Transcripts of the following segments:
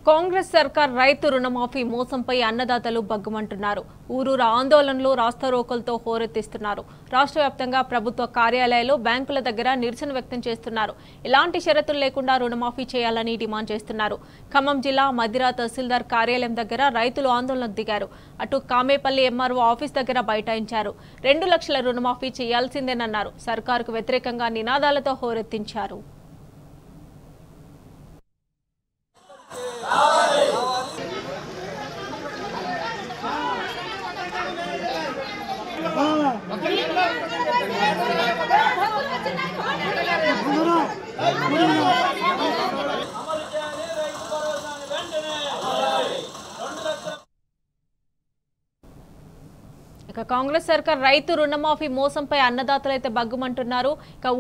కాంగ్రెస్ సర్కార్ రైతు రుణమాఫీ మోసంపై అన్నదాతలు బగ్గుమంటున్నారు. ఊరూరు ఆందోళనలు రాస్తారోకలతో హోరెత్తిస్తున్నారు. రాష్ట్ర వ్యాప్తంగా ప్రభుత్వ కార్యాలయాలు, బ్యాంకుల దగ్గర నిరసన వ్యక్తం చేస్తున్నారు. ఎలాంటి షరతులు లేకుండా రుణమాఫీ చేయాలని డిమాండ్ చేస్తున్నారు. ఖమ్మం జిల్లా మదిరా తహసీల్దార్ కార్యాలయం దగ్గర రైతులు ఆందోళనకు దిగారు. అటు కామేపల్లి ఎంఆర్ఓ ఆఫీస్ దగ్గర బైఠాయించారు. 2 లక్షల రుణమాఫీ చేయాల్సిందేనన్నారు. సర్కారుకు వ్యతిరేకంగా నినాదాలతో హోరెత్తించారు. కాంగ్రెస్ సర్కార్ రైతు రుణమాఫీ మోసంపై అన్నదాతలైతే బగ్గుమంటున్నారు.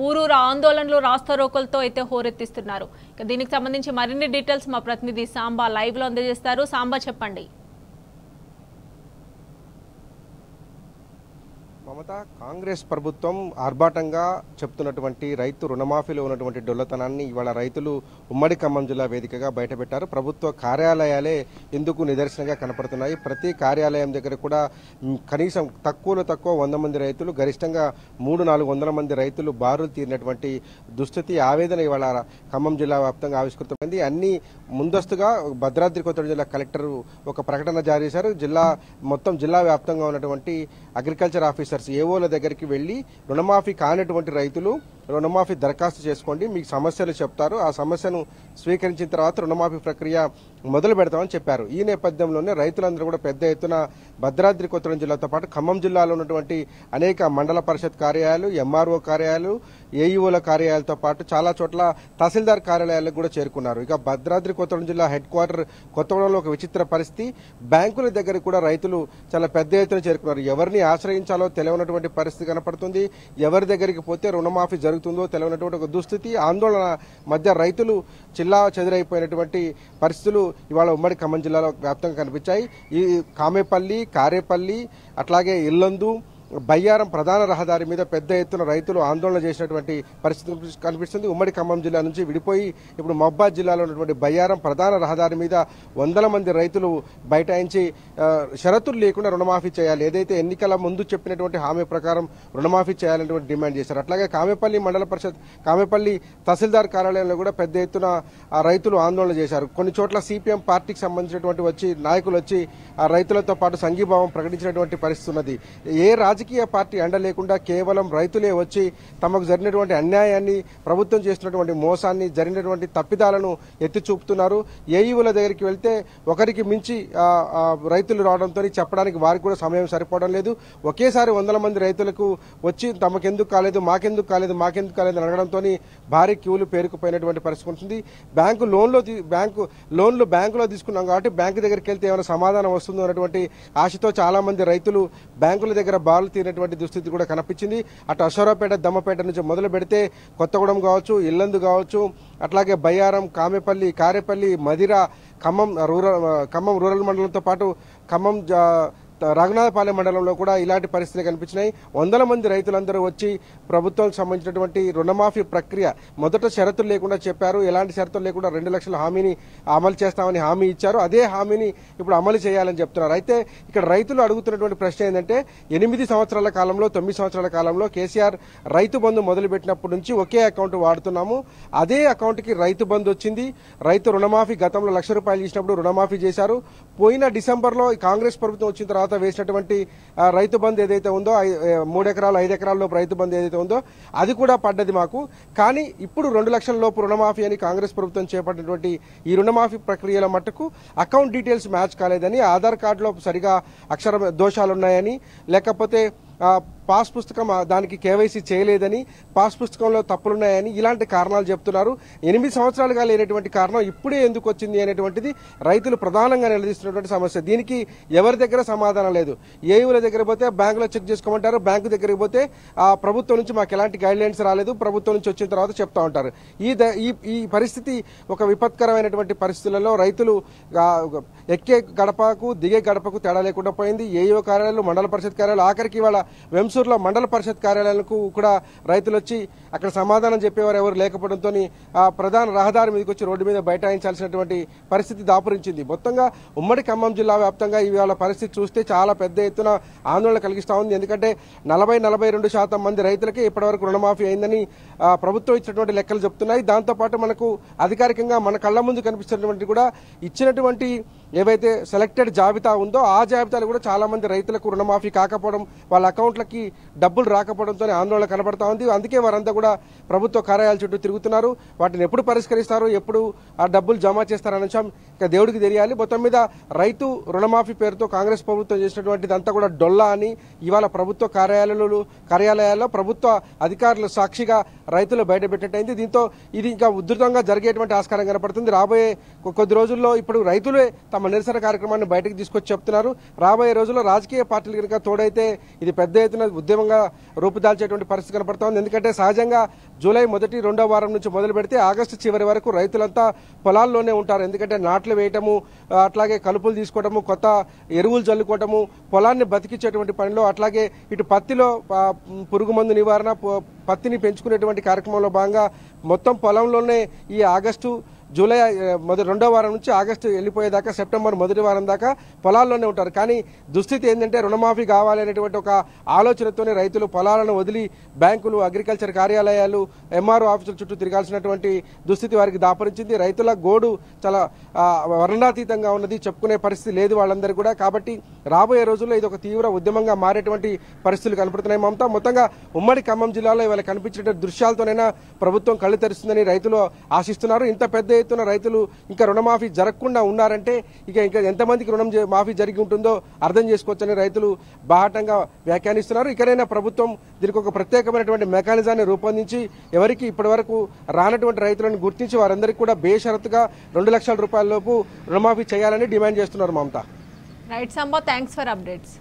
ఊరూరు ఆందోళనలు రాస్తారోకలతో అయితే హోరెత్తిస్తున్నారు. దీనికి సంబంధించి మరిన్ని డీటెయిల్స్ మా ప్రతినిధి సాంబా లైవ్ లో అందజేస్తారు. సాంబా, చెప్పండి. మమత, కాంగ్రెస్ ప్రభుత్వం ఆర్భాటంగా చెప్తున్నటువంటి రైతు రుణమాఫీలో ఉన్నటువంటి డొల్లతనాన్ని ఇవాళ రైతులు ఉమ్మడి ఖమ్మం జిల్లా వేదికగా బయటపెట్టారు. ప్రభుత్వ కార్యాలయాలే ఎందుకు నిదర్శనంగా కనపడుతున్నాయి. ప్రతి కార్యాలయం దగ్గర కూడా కనీసం తక్కువలో తక్కువ 100 మంది రైతులు, గరిష్టంగా 300-400 మంది రైతులు బారులు తీరినటువంటి దుస్థితి, ఆవేదన ఇవాళ ఖమ్మం జిల్లా వ్యాప్తంగా ఆవిష్కృతమైంది. అన్ని ముందస్తుగా భద్రాద్రి కొత్తగూడెం జిల్లా కలెక్టర్ ఒక ప్రకటన జారీ చేశారు. మొత్తం జిల్లా వ్యాప్తంగా ఉన్నటువంటి అగ్రికల్చర్ ఆఫీసర్స్, ఏఓల దగ్గరికి వెళ్లి రుణమాఫీ కానటువంటి రైతులు రుణమాఫీ దరఖాస్తు చేసుకోండి, మీకు సమస్యలు చెప్తారు, ఆ సమస్యను స్వీకరించిన తర్వాత రుణమాఫీ ప్రక్రియ మొదలు పెడతామని చెప్పారు. ఈ నేపథ్యంలోనే రైతులందరూ కూడా పెద్ద ఎత్తున భద్రాద్రి కొత్తగూడెం జిల్లాతో పాటు ఖమ్మం జిల్లాలో ఉన్నటువంటి అనేక మండల పరిషత్ కార్యాలయాలు, ఎంఆర్ఓ కార్యాలయాలు, ఏఈఓల కార్యాలయాలతో పాటు చాలా చోట్ల తహసీల్దార్ కార్యాలయాలకు కూడా చేరుకున్నారు. ఇక భద్రాద్రి కొత్తగూడెం జిల్లా హెడ్ క్వార్టర్ కొత్తగూడెంలో ఒక విచిత్ర పరిస్థితి, బ్యాంకుల దగ్గర కూడా రైతులు చాలా పెద్ద ఎత్తున చేరుకున్నారు. ఎవరిని ఆశ్రయించాలో తెలియనటువంటి పరిస్థితి కనపడుతుంది. ఎవరి దగ్గరికి పోతే రుణమాఫీ జరుగుతుందో తెలియనటువంటి ఒక దుస్థితి, ఆందోళన మధ్య రైతులు చిల్లా చెదిరైపోయినటువంటి పరిస్థితులు ఇవాళ ఉమ్మడి ఖమ్మం జిల్లాలో వ్యాప్తంగా కనిపించాయి. ఈ కామేపల్లి, కారేపల్లి, అట్లాగే ఇల్లందు, బయ్యారం ప్రధాన రహదారి మీద పెద్ద ఎత్తున రైతులు ఆందోళన చేసినటువంటి పరిస్థితి కనిపిస్తుంది. ఉమ్మడి ఖమ్మం జిల్లా నుంచి విడిపోయి ఇప్పుడు మహబూబాద్ జిల్లాలో ఉన్నటువంటి బయ్యారం ప్రధాన రహదారి మీద 100 మంది రైతులు బైఠాయించి షరతులు లేకుండా రుణమాఫీ చేయాలి, ఏదైతే ఎన్నికల ముందు చెప్పినటువంటి హామీ ప్రకారం రుణమాఫీ చేయాలనేటువంటి డిమాండ్ చేశారు. అట్లాగే కామేపల్లి మండల పరిషత్, కామేపల్లి తహసీల్దార్ కార్యాలయంలో కూడా పెద్ద ఎత్తున రైతులు ఆందోళన చేశారు. కొన్ని చోట్ల సిపిఎం పార్టీకి సంబంధించినటువంటి నాయకులు వచ్చి ఆ రైతులతో పాటు సంఘీభావం ప్రకటించినటువంటి పరిస్థితి ఉన్నది. ఏ రాజకీయ పార్టీ అండ లేకుండా కేవలం రైతులే వచ్చి తమకు జరిగినటువంటి అన్యాయాన్ని, ప్రభుత్వం చేస్తున్నటువంటి మోసాన్ని, జరిగినటువంటి తప్పిదాలను ఎత్తి చూపుతున్నారు. ఏఈఓల దగ్గరికి వెళ్తే ఒకరికి మించి రైతులు రావడంతో చెప్పడానికి వారికి కూడా సమయం సరిపోవడం లేదు. ఒకేసారి 100 మంది రైతులకు వచ్చి తమకెందుకు కాలేదు, మాకెందుకు కాలేదు అని అడగడంతో భారీ క్యూలు పేరుకుపోయినటువంటి పరిస్థితి ఉంటుంది. లోన్లు బ్యాంకులో తీసుకున్నాం కాబట్టి బ్యాంకు దగ్గరికి వెళ్తే ఏమైనా సమాధానం వస్తుందో అన్నటువంటి ఆశతో చాలా మంది రైతులు బ్యాంకుల దగ్గర బాలు తీరినటువంటి దుస్థితి కూడా కనిపించింది. అటు అశ్వరావుపేట, దమ్మపేట నుంచి మొదలు పెడితే కొత్తగూడెం కావచ్చు, ఇల్లందు కావచ్చు, అట్లాగే బయ్యారం, కామేపల్లి, కారేపల్లి, మదిరా, ఖమ్మం రూరల్ మండలంతో పాటు ఖమ్మం రఘునాథపాలెం మండలంలో కూడా ఇలాంటి పరిస్థితులు కనిపించినాయి. 100 మంది రైతులందరూ వచ్చి ప్రభుత్వానికి సంబంధించినటువంటి రుణమాఫీ ప్రక్రియ మొదట షరతులు లేకుండా చెప్పారు. ఎలాంటి షరతులు లేకుండా 2 లక్షల హామీని అమలు చేస్తామని హామీ ఇచ్చారు. అదే హామీని ఇప్పుడు అమలు చేయాలని చెప్తున్నారు. అయితే ఇక్కడ రైతులు అడుగుతున్నటువంటి ప్రశ్న ఏంటంటే, 8 సంవత్సరాల కాలంలో, 9 సంవత్సరాల కాలంలో కేసీఆర్ రైతు బంధు మొదలుపెట్టినప్పటి నుంచి ఒకే అకౌంట్ వాడుతున్నాము. అదే అకౌంట్కి రైతు బంధు వచ్చింది. రైతు రుణమాఫీ గతంలో ₹1,00,000 ఇచ్చినప్పుడు రుణమాఫీ చేశారు. పోయిన డిసెంబర్లో కాంగ్రెస్ ప్రభుత్వం వచ్చిన తర్వాత వేసినటువంటి రైతు బంధు ఏదైతే ఉందో, 3 ఎకరాలు 5 ఎకరాల లోపు రైతు బంధు ఏదైతే ఉందో అది కూడా పడ్డది మాకు. కానీ ఇప్పుడు 2 లక్షల లోపు రుణమాఫీ అని కాంగ్రెస్ ప్రభుత్వం చేపట్టినటువంటి ఈ రుణమాఫీ ప్రక్రియల మట్టుకు అకౌంట్ డీటెయిల్స్ మ్యాచ్ కాలేదని, ఆధార్ కార్డులో సరిగా అక్షర దోషాలున్నాయని, లేకపోతే పాస్ పుస్తకం దానికి కేవైసీ చేయలేదని, పాస్ పుస్తకంలో తప్పులున్నాయని ఇలాంటి కారణాలు చెప్తున్నారు. 8 సంవత్సరాలుగా లేనటువంటి కారణం ఇప్పుడే ఎందుకు వచ్చింది అనేటువంటిది రైతులు ప్రధానంగా నిలదీస్తున్నటువంటి సమస్య. దీనికి ఎవరి దగ్గర సమాధానం లేదు. ఏఈల దగ్గర పోతే బ్యాంకులో చెక్ చేసుకోమంటారు, బ్యాంకు దగ్గరికి పోతే ప్రభుత్వం నుంచి మాకు ఎలాంటి గైడ్ లైన్స్ రాలేదు, ప్రభుత్వం నుంచి వచ్చిన తర్వాత చెప్తా ఉంటారు. ఈ పరిస్థితి ఒక విపత్కరమైనటువంటి పరిస్థితులలో రైతులు ఎక్కే గడపకు దిగే గడపకు తేడా లేకుండా పోయింది. ఏఈఓ కార్యాలయాలు, మండల పరిషత్ కార్యాలయాలు, ఆఖరికి ఇవాళ వెంసు హుసూరులో మండల పరిషత్ కార్యాలయాలకు కూడా రైతులు వచ్చి అక్కడ సమాధానం చెప్పేవారు ఎవరు లేకపోవడంతో ఆ ప్రధాన రహదారి మీదకి వచ్చి రోడ్డు మీద బైఠాయించాల్సినటువంటి పరిస్థితి దాపురించింది. మొత్తంగా ఉమ్మడి ఖమ్మం జిల్లా వ్యాప్తంగా ఇవాళ పరిస్థితి చూస్తే చాలా పెద్ద ఎత్తున ఆందోళన కలిగిస్తూ ఉంది. ఎందుకంటే 40-42% మంది రైతులకే ఇప్పటివరకు రుణమాఫీ అయిందని ప్రభుత్వం ఇచ్చినటువంటి లెక్కలు చెప్తున్నాయి. దాంతోపాటు మనకు అధికారికంగా మన కళ్ళ ముందు కనిపిస్తున్నటువంటి కూడా ఇచ్చినటువంటి ఏవైతే సెలెక్టెడ్ జాబితా ఉందో ఆ జాబితాలు కూడా చాలా మంది రైతులకు రుణమాఫీ కాకపోవడం, వాళ్ళ అకౌంట్లకి డబ్బులు రాకపోవడంతో ఆందోళన కనబడతా ఉంది. అందుకే వారంతా కూడా ప్రభుత్వ కార్యాలయాల చుట్టూ తిరుగుతున్నారు. వాటిని ఎప్పుడు పరిష్కరిస్తారు, ఎప్పుడు ఆ డబ్బులు జమ చేస్తారనే విషయం ఇక దేవుడికి తెలియాలి. మొత్తం మీద రైతు రుణమాఫీ పేరుతో కాంగ్రెస్ ప్రభుత్వం చేసినటువంటిది అంతా కూడా డొల్లా అని ఇవాళ ప్రభుత్వ కార్యాలయాల్లో ప్రభుత్వ అధికారులు సాక్షిగా రైతులు బయటపెట్టినట్టయింది. దీంతో ఇది ఇంకా ఉధృతంగా జరిగేటువంటి ఆస్కారం కనపడుతుంది. రాబోయే కొద్ది రోజుల్లో ఇప్పుడు రైతులే తమ నిరసన కార్యక్రమాన్ని బయటకు తీసుకొచ్చి చెప్తున్నారు. రాబోయే రోజుల్లో రాజకీయ పార్టీలు కనుక తోడైతే ఇది పెద్ద ఎత్తున ఉద్యమంగా రూపుదాల్చేటువంటి పరిస్థితి కనపడుతోంది. ఎందుకంటే సహజంగా జూలై 1-2వ వారం నుంచి మొదలు పెడితే ఆగస్టు చివరి వరకు రైతులంతా పొలాల్లోనే ఉంటారు. ఎందుకంటే నాట్లు వేయటము, అట్లాగే కలుపులు తీసుకోవటము, కొత్త ఎరువులు చల్లుకోవటము, పొలాన్ని బతికించేటువంటి పనిలో, అట్లాగే ఇటు పత్తిలో పురుగు మందు నివారణ, పత్తిని పెంచుకునేటువంటి కార్యక్రమంలో భాగంగా మొత్తం పొలంలోనే ఈ జూలై 2వ వారం నుంచి ఆగస్టు వెళ్ళిపోయేదాకా సెప్టెంబర్ 1వ వారం దాకా పొలాల్లోనే ఉంటారు. కానీ దుస్థితి ఏంటంటే రుణమాఫీ కావాలి అనేటువంటి ఒక ఆలోచనతోనే రైతులు పొలాలను వదిలి బ్యాంకులు, అగ్రికల్చర్ కార్యాలయాలు, ఎంఆర్ఓ ఆఫీసుల చుట్టూ తిరగాల్సినటువంటి దుస్థితి వారికి దాపరించింది. రైతుల గోడు చాలా వర్ణాతీతంగా ఉన్నది, చెప్పుకునే పరిస్థితి లేదు వాళ్ళందరూ కూడా. కాబట్టి రాబోయే రోజుల్లో ఇది ఒక తీవ్ర ఉద్యమంగా మారేటువంటి పరిస్థితులు కనపడుతున్నాయి. మొత్తంగా ఉమ్మడి ఖమ్మం జిల్లాలో ఇవాళ కనిపించిన దృశ్యాలతోనైనా ప్రభుత్వం కళ్ళు తెరుస్తుందని రైతులు ఆశిస్తున్నారు. ఇంత పెద్ద ఎత్తున రైతులు ఇంకా రుణమాఫీ జరగకుండా ఉన్నారంటే ఇంకా ఎంతమందికి మాఫీ జరిగి ఉంటుందో అర్థం చేసుకోవచ్చని రైతులు బాహాటంగా వ్యాఖ్యానిస్తున్నారు. ఇకనైనా ప్రభుత్వం దీనికి ఒక ప్రత్యేకమైనటువంటి మెకానిజాన్ని రూపొందించి ఎవరికి ఇప్పటివరకు రానటువంటి రైతులను గుర్తించి వారందరికీ కూడా బేషరతుగా 2 లక్షల రూపాయల లోపు రుణమాఫీ చేయాలని డిమాండ్ చేస్తున్నారు. Mamata. Right Samba, thanks for updates.